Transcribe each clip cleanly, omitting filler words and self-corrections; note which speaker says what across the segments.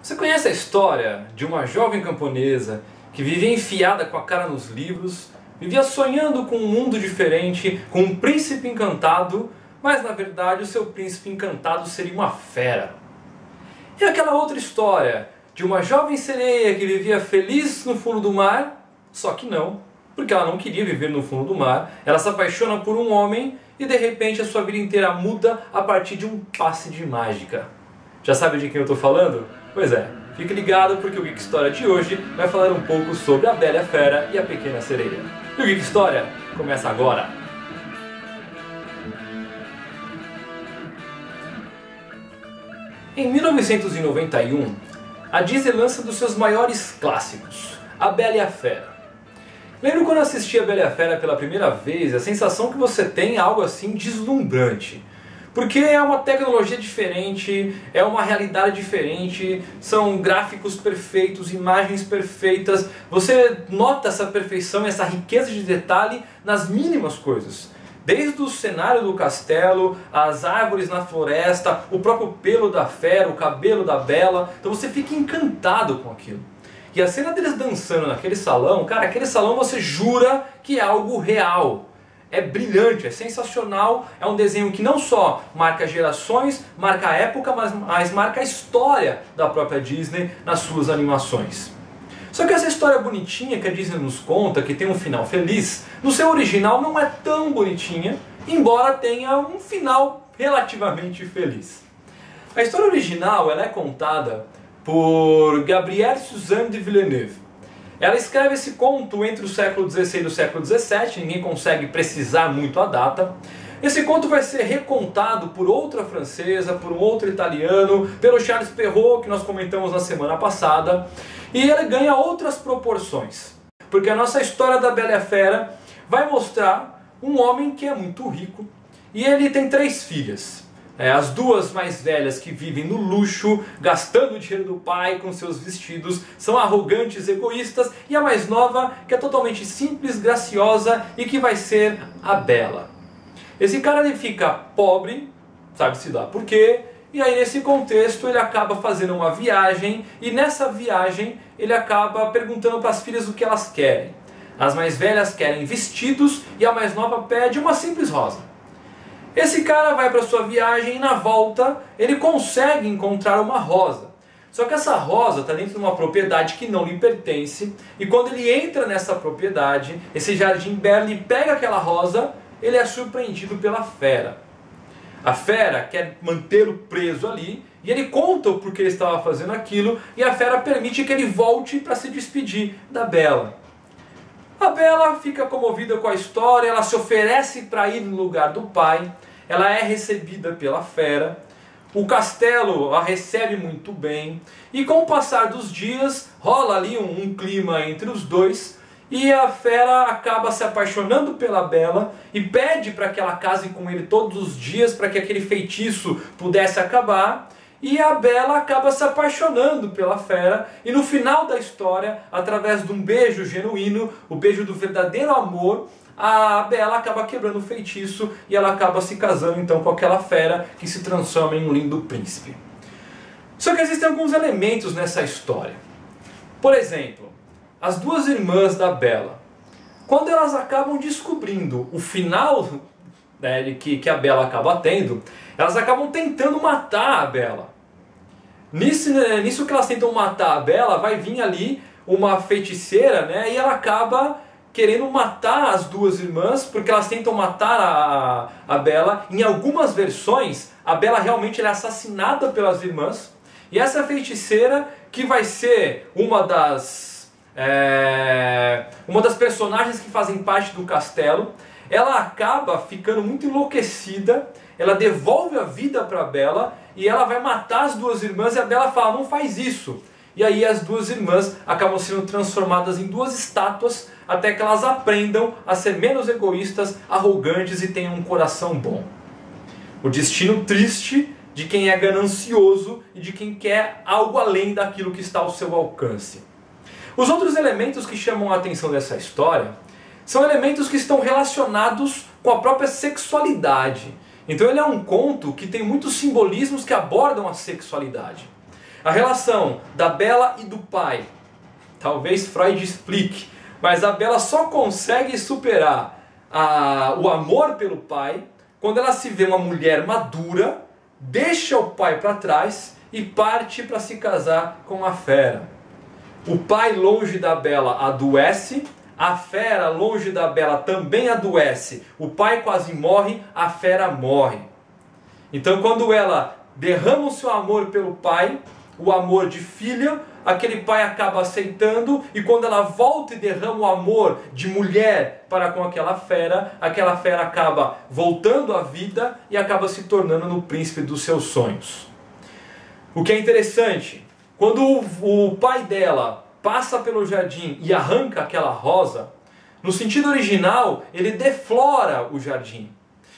Speaker 1: Você conhece a história de uma jovem camponesa que vivia enfiada com a cara nos livros, vivia sonhando com um mundo diferente, com um príncipe encantado, mas na verdade o seu príncipe encantado seria uma fera? E aquela outra história de uma jovem sereia que vivia feliz no fundo do mar, só que não, porque ela não queria viver no fundo do mar, ela se apaixona por um homem e de repente a sua vida inteira muda a partir de um passe de mágica. Já sabe de quem eu estou falando? Pois é, fique ligado porque o Geek História de hoje vai falar um pouco sobre a Bela e a Fera e a Pequena Sereia. E o Geek História começa agora! Em 1991, a Disney lança um dos seus maiores clássicos, A Bela e a Fera. Lembro quando assisti a Bela e a Fera pela primeira vez, a sensação que você tem é algo assim deslumbrante. Porque é uma tecnologia diferente, é uma realidade diferente, são gráficos perfeitos, imagens perfeitas. Você nota essa perfeição, essa riqueza de detalhe nas mínimas coisas. Desde o cenário do castelo, as árvores na floresta, o próprio pelo da fera, o cabelo da Bela. Então você fica encantado com aquilo. E a cena deles dançando naquele salão, cara, aquele salão você jura que é algo real. É brilhante, é sensacional, é um desenho que não só marca gerações, marca a época, mas marca a história da própria Disney nas suas animações. Só que essa história bonitinha que a Disney nos conta, que tem um final feliz, no seu original não é tão bonitinha, embora tenha um final relativamente feliz. A história original ela é contada por Gabrielle Suzanne de Villeneuve. Ela escreve esse conto entre o século XVI e o século XVII, ninguém consegue precisar muito a data. Esse conto vai ser recontado por outra francesa, por um outro italiano, pelo Charles Perrault, que nós comentamos na semana passada. E ele ganha outras proporções, porque a nossa história da Bela e a Fera vai mostrar um homem que é muito rico e ele tem 3 filhas. As duas mais velhas que vivem no luxo, gastando o dinheiro do pai com seus vestidos, são arrogantes, egoístas, e a mais nova que é totalmente simples, graciosa e que vai ser a Bela. Esse cara ele fica pobre, sabe-se lá por quê, e aí nesse contexto ele acaba fazendo uma viagem e nessa viagem ele acaba perguntando para as filhas o que elas querem. As mais velhas querem vestidos e a mais nova pede uma simples rosa. Esse cara vai para sua viagem e na volta ele consegue encontrar uma rosa. Só que essa rosa está dentro de uma propriedade que não lhe pertence e quando ele entra nessa propriedade, esse jardim belo e pega aquela rosa, ele é surpreendido pela fera. A fera quer mantê-lo preso ali e ele conta o porquê ele estava fazendo aquilo e a fera permite que ele volte para se despedir da Bela. A Bela fica comovida com a história, ela se oferece para ir no lugar do pai, ela é recebida pela fera, o castelo a recebe muito bem, e com o passar dos dias rola ali um clima entre os dois, e a fera acaba se apaixonando pela Bela e pede para que ela case com ele todos os dias para que aquele feitiço pudesse acabar. E a Bela acaba se apaixonando pela fera e no final da história, através de um beijo genuíno, o beijo do verdadeiro amor, a Bela acaba quebrando o feitiço e ela acaba se casando então com aquela fera que se transforma em um lindo príncipe. Só que existem alguns elementos nessa história. Por exemplo, as duas irmãs da Bela, quando elas acabam descobrindo o final que a Bela acaba tendo, elas acabam tentando matar a Bela. Nisso que elas tentam matar a Bela, vai vir ali uma feiticeira, e ela acaba querendo matar as duas irmãs, porque elas tentam matar a Bela. Em algumas versões, a Bela realmente é assassinada pelas irmãs, e essa feiticeira, que vai ser uma das personagens que fazem parte do castelo, ela acaba ficando muito enlouquecida, ela devolve a vida para a Bela e ela vai matar as duas irmãs e a Bela fala, não faz isso. E aí as duas irmãs acabam sendo transformadas em 2 estátuas até que elas aprendam a ser menos egoístas, arrogantes e tenham um coração bom. O destino triste de quem é ganancioso e de quem quer algo além daquilo que está ao seu alcance. Os outros elementos que chamam a atenção dessa história são elementos que estão relacionados com a própria sexualidade. Então ele é um conto que tem muitos simbolismos que abordam a sexualidade. A relação da Bela e do pai. Talvez Freud explique, mas a Bela só consegue superar o amor pelo pai quando ela se vê uma mulher madura, deixa o pai para trás e parte para se casar com a fera. O pai, longe da Bela, adoece, a fera, longe da Bela, também adoece. O pai quase morre, a fera morre. Então, quando ela derrama o seu amor pelo pai, o amor de filha, aquele pai acaba aceitando, e quando ela volta e derrama o amor de mulher para com aquela fera acaba voltando à vida e acaba se tornando no príncipe dos seus sonhos. O que é interessante, quando o pai dela passa pelo jardim e arranca aquela rosa, no sentido original, ele deflora o jardim.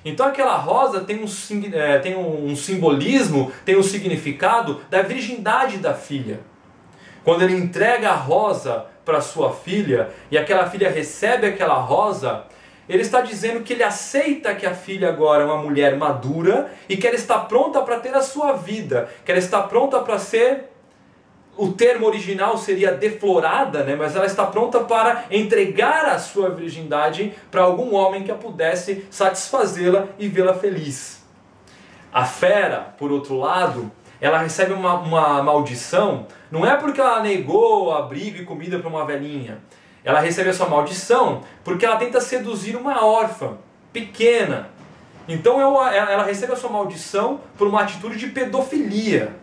Speaker 1: Então aquela rosa tem um simbolismo, tem um significado da virgindade da filha. Quando ele entrega a rosa para sua filha e aquela filha recebe aquela rosa, ele está dizendo que ele aceita que a filha agora é uma mulher madura e que ela está pronta para ter a sua vida, que ela está pronta para ser, o termo original seria deflorada, né? Mas ela está pronta para entregar a sua virgindade para algum homem que a pudesse satisfazê-la e vê-la feliz. A fera, por outro lado, ela recebe uma maldição, não é porque ela negou abrigo e comida para uma velhinha. Ela recebe essa maldição porque ela tenta seduzir uma órfã, pequena. Então ela recebe a sua maldição por uma atitude de pedofilia.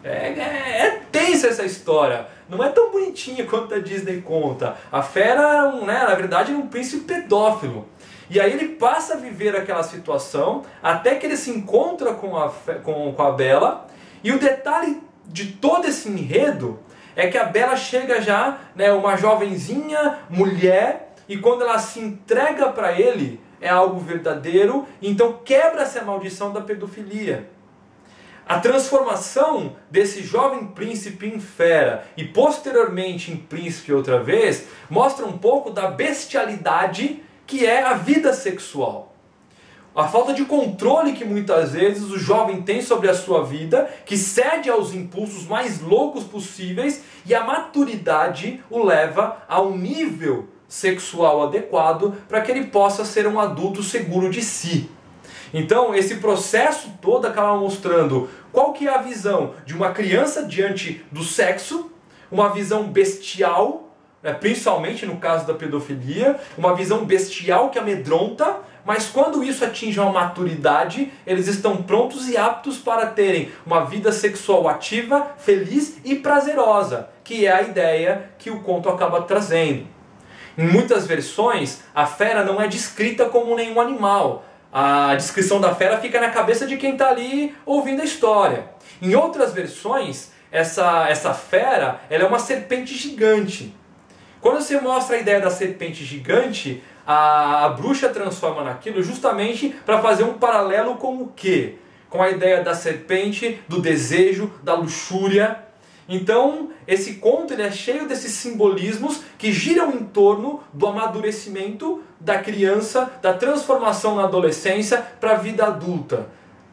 Speaker 1: É tensa essa história. Não é tão bonitinha quanto a Disney conta. A fera, na verdade, é um príncipe pedófilo. E aí ele passa a viver aquela situação até que ele se encontra com a Bela. E o detalhe de todo esse enredo é que a Bela chega já, uma jovenzinha, mulher, e quando ela se entrega para ele, é algo verdadeiro, então quebra-se a maldição da pedofilia. A transformação desse jovem príncipe em fera e posteriormente em príncipe outra vez, mostra um pouco da bestialidade que é a vida sexual. A falta de controle que muitas vezes o jovem tem sobre a sua vida, que cede aos impulsos mais loucos possíveis, e a maturidade o leva a um nível sexual adequado para que ele possa ser um adulto seguro de si. Então esse processo todo acaba mostrando qual que é a visão de uma criança diante do sexo, uma visão bestial, principalmente no caso da pedofilia, uma visão bestial que amedronta, mas quando isso atinge uma maturidade, eles estão prontos e aptos para terem uma vida sexual ativa, feliz e prazerosa, que é a ideia que o conto acaba trazendo. Em muitas versões, a fera não é descrita como nenhum animal. A descrição da fera fica na cabeça de quem está ali ouvindo a história. Em outras versões, essa fera ela é uma serpente gigante. Quando você mostra a ideia da serpente gigante, a bruxa transforma naquilo justamente para fazer um paralelo com o quê? Com a ideia da serpente, do desejo, da luxúria. Então, esse conto ele é cheio desses simbolismos que giram em torno do amadurecimento da criança, da transformação na adolescência para a vida adulta.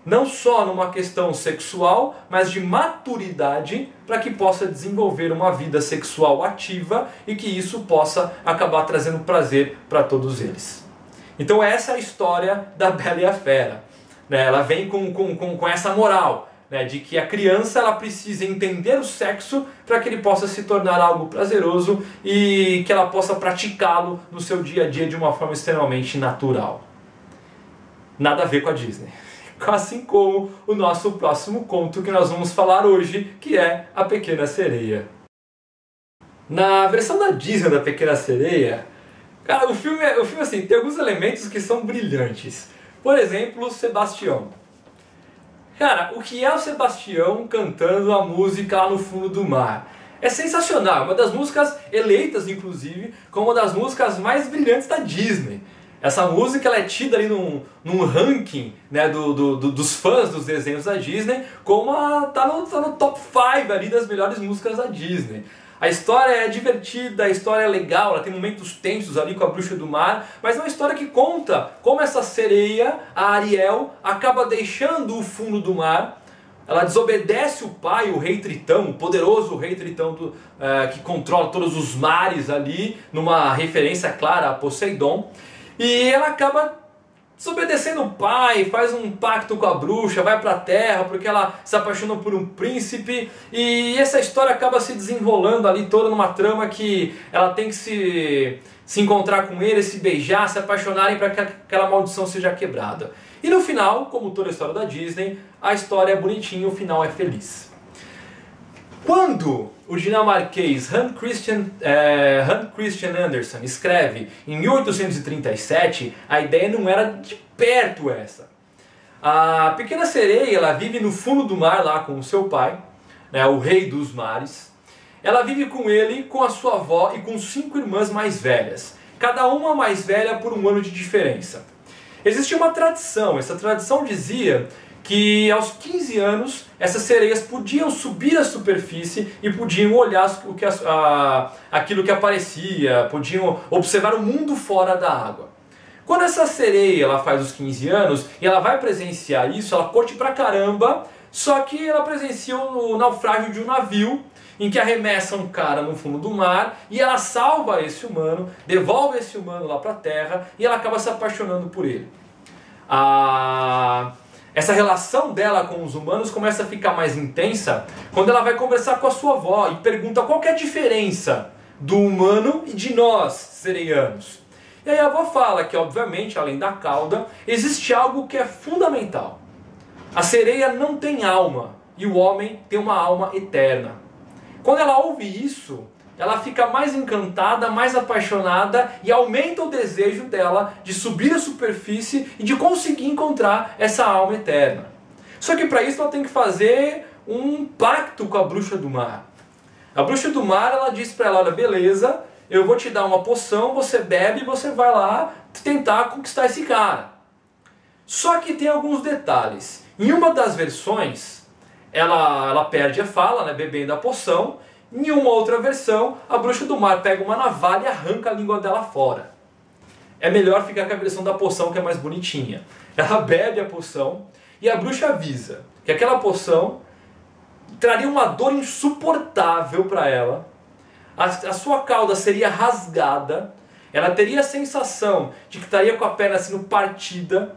Speaker 1: Não só numa questão sexual, mas de maturidade para que possa desenvolver uma vida sexual ativa e que isso possa acabar trazendo prazer para todos eles. Então essa é a história da Bela e a Fera. Ela vem com essa moral, de que a criança ela precisa entender o sexo para que ele possa se tornar algo prazeroso e que ela possa praticá-lo no seu dia a dia de uma forma extremamente natural. Nada a ver com a Disney. Assim como o nosso próximo conto que nós vamos falar hoje, que é A Pequena Sereia. Na versão da Disney da Pequena Sereia, cara, o filme assim, tem alguns elementos que são brilhantes. Por exemplo, o Sebastião. Cara, o que é o Sebastião cantando a música lá no fundo do mar? É sensacional, uma das músicas eleitas, inclusive, como uma das músicas mais brilhantes da Disney. Essa música ela é tida ali num ranking, dos fãs dos desenhos da Disney, como tá no top 5 ali das melhores músicas da Disney. A história é divertida, a história é legal, ela tem momentos tensos ali com a Bruxa do Mar, mas é uma história que conta como essa sereia, a Ariel, acaba deixando o fundo do mar, ela desobedece o pai, o rei Tritão, o poderoso rei Tritão que controla todos os mares ali, numa referência clara a Poseidon. E ela acaba desobedecendo o pai, faz um pacto com a bruxa, vai para a terra porque ela se apaixonou por um príncipe. E essa história acaba se desenrolando ali toda numa trama que ela tem que se encontrar com ele, se beijar, se apaixonarem para que aquela maldição seja quebrada. E no final, como toda a história da Disney, a história é bonitinha, o final é feliz. Quando o dinamarquês Hans Christian Andersen escreve em 1837, a ideia não era de perto essa. A pequena sereia, ela vive no fundo do mar lá com o seu pai, né, o rei dos mares. Ela vive com ele, com a sua avó e com 5 irmãs mais velhas, cada uma mais velha por um ano de diferença. Existia uma tradição, essa tradição dizia que aos 15 anos essas sereias podiam subir à superfície e podiam olhar aquilo que aparecia, podiam observar o mundo fora da água. Quando essa sereia ela faz os 15 anos e ela vai presenciar isso, ela curte pra caramba, só que ela presencia o naufrágio de um navio em que arremessa um cara no fundo do mar e ela salva esse humano, devolve esse humano lá para a terra e ela acaba se apaixonando por ele. Essa relação dela com os humanos começa a ficar mais intensa quando ela vai conversar com a sua avó e pergunta qual que é a diferença do humano e de nós, sereianos. E aí a avó fala que, obviamente, além da cauda, existe algo que é fundamental. A sereia não tem alma e o homem tem uma alma eterna. Quando ela ouve isso, ela fica mais encantada, mais apaixonada e aumenta o desejo dela de subir à superfície e de conseguir encontrar essa alma eterna. Só que para isso ela tem que fazer um pacto com a bruxa do mar. A bruxa do mar, ela diz para ela, olha, beleza, eu vou te dar uma poção, você bebe e você vai lá tentar conquistar esse cara. Só que tem alguns detalhes. Em uma das versões, ela perde a fala, né, bebendo a poção. Em uma outra versão, a bruxa do mar pega uma navalha e arranca a língua dela fora. É melhor ficar com a versão da poção que é mais bonitinha. Ela bebe a poção e a bruxa avisa que aquela poção traria uma dor insuportável para ela. A sua cauda seria rasgada. Ela teria a sensação de que estaria com a perna sendo partida.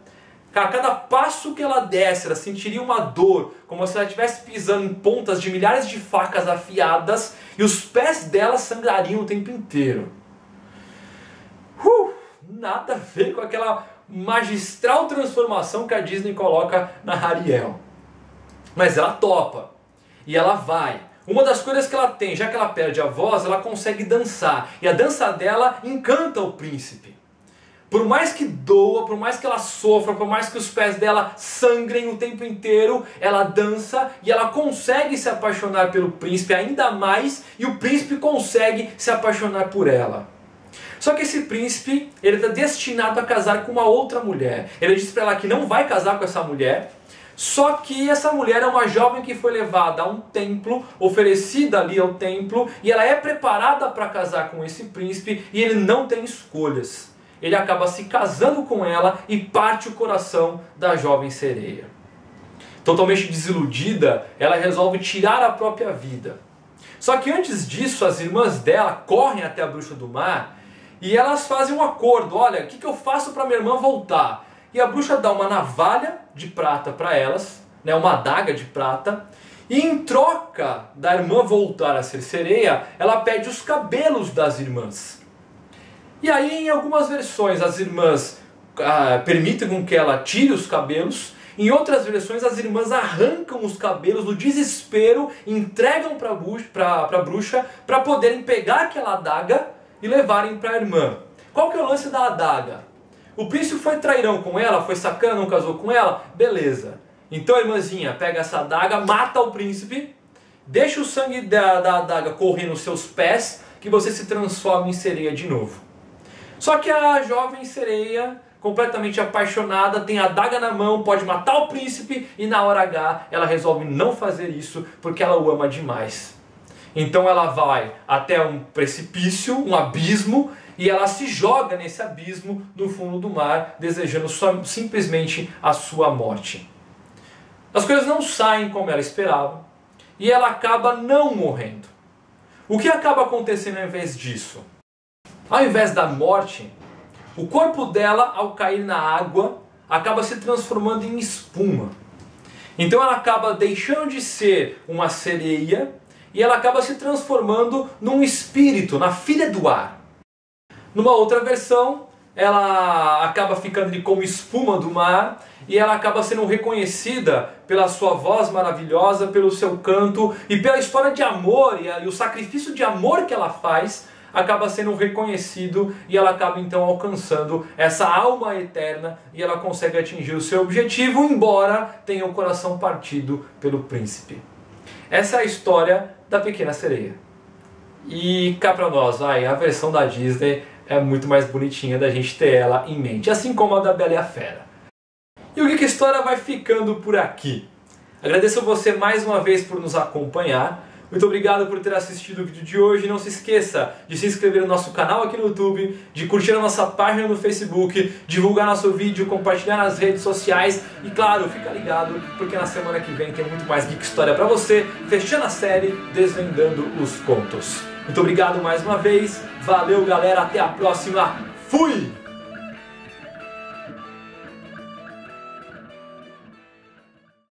Speaker 1: A cada passo que ela desse, ela sentiria uma dor, como se ela estivesse pisando em pontas de milhares de facas afiadas, e os pés dela sangrariam o tempo inteiro. Nada a ver com aquela magistral transformação que a Disney coloca na Ariel. Mas ela topa, e ela vai. Uma das coisas que ela tem, já que ela perde a voz, ela consegue dançar, e a dança dela encanta o príncipe. Por mais que doa, por mais que ela sofra, por mais que os pés dela sangrem o tempo inteiro, ela dança e ela consegue se apaixonar pelo príncipe ainda mais, e o príncipe consegue se apaixonar por ela. Só que esse príncipe, ele está destinado a casar com uma outra mulher. Ele diz para ela que não vai casar com essa mulher, só que essa mulher é uma jovem que foi levada a um templo, oferecida ali ao templo, e ela é preparada para casar com esse príncipe, e ele não tem escolhas. Ele acaba se casando com ela e parte o coração da jovem sereia. Totalmente desiludida, ela resolve tirar a própria vida. Só que antes disso, as irmãs dela correm até a bruxa do mar e elas fazem um acordo. Olha, o que eu faço para minha irmã voltar? E a bruxa dá uma navalha de prata para elas, né, uma adaga de prata, e em troca da irmã voltar a ser sereia, ela pede os cabelos das irmãs. E aí, em algumas versões, as irmãs permitem com que ela tire os cabelos. Em outras versões, as irmãs arrancam os cabelos no desespero, entregam para a bruxa para poderem pegar aquela adaga e levarem para a irmã. Qual que é o lance da adaga? O príncipe foi trairão com ela, foi sacana, não casou com ela? Beleza. Então a irmãzinha pega essa adaga, mata o príncipe, deixa o sangue da adaga correr nos seus pés, que você se transforma em sereia de novo. Só que a jovem sereia, completamente apaixonada, tem a adaga na mão, pode matar o príncipe, e na hora H ela resolve não fazer isso porque ela o ama demais. Então ela vai até um precipício, um abismo, e ela se joga nesse abismo no fundo do mar, desejando simplesmente a sua morte. As coisas não saem como ela esperava e ela acaba não morrendo. O que acaba acontecendo ao invés disso? Ao invés da morte, o corpo dela, ao cair na água, acaba se transformando em espuma. Então ela acaba deixando de ser uma sereia e ela acaba se transformando num espírito, na filha do ar. Numa outra versão, ela acaba ficando ali como espuma do mar e ela acaba sendo reconhecida pela sua voz maravilhosa, pelo seu canto e pela história de amor e o sacrifício de amor que ela faz, acaba sendo reconhecido e ela acaba então alcançando essa alma eterna e ela consegue atingir o seu objetivo, embora tenha o coração partido pelo príncipe. Essa é a história da Pequena Sereia. E cá pra nós, a versão da Disney é muito mais bonitinha da gente ter ela em mente, assim como a da Bela e a Fera. E o Geek História vai ficando por aqui. Agradeço a você mais uma vez por nos acompanhar. Muito obrigado por ter assistido o vídeo de hoje. Não se esqueça de se inscrever no nosso canal aqui no YouTube, de curtir a nossa página no Facebook, divulgar nosso vídeo, compartilhar nas redes sociais e, claro, fica ligado porque na semana que vem tem muito mais Geek História pra você, fechando a série Desvendando os Contos. Muito obrigado mais uma vez. Valeu, galera. Até a próxima. Fui!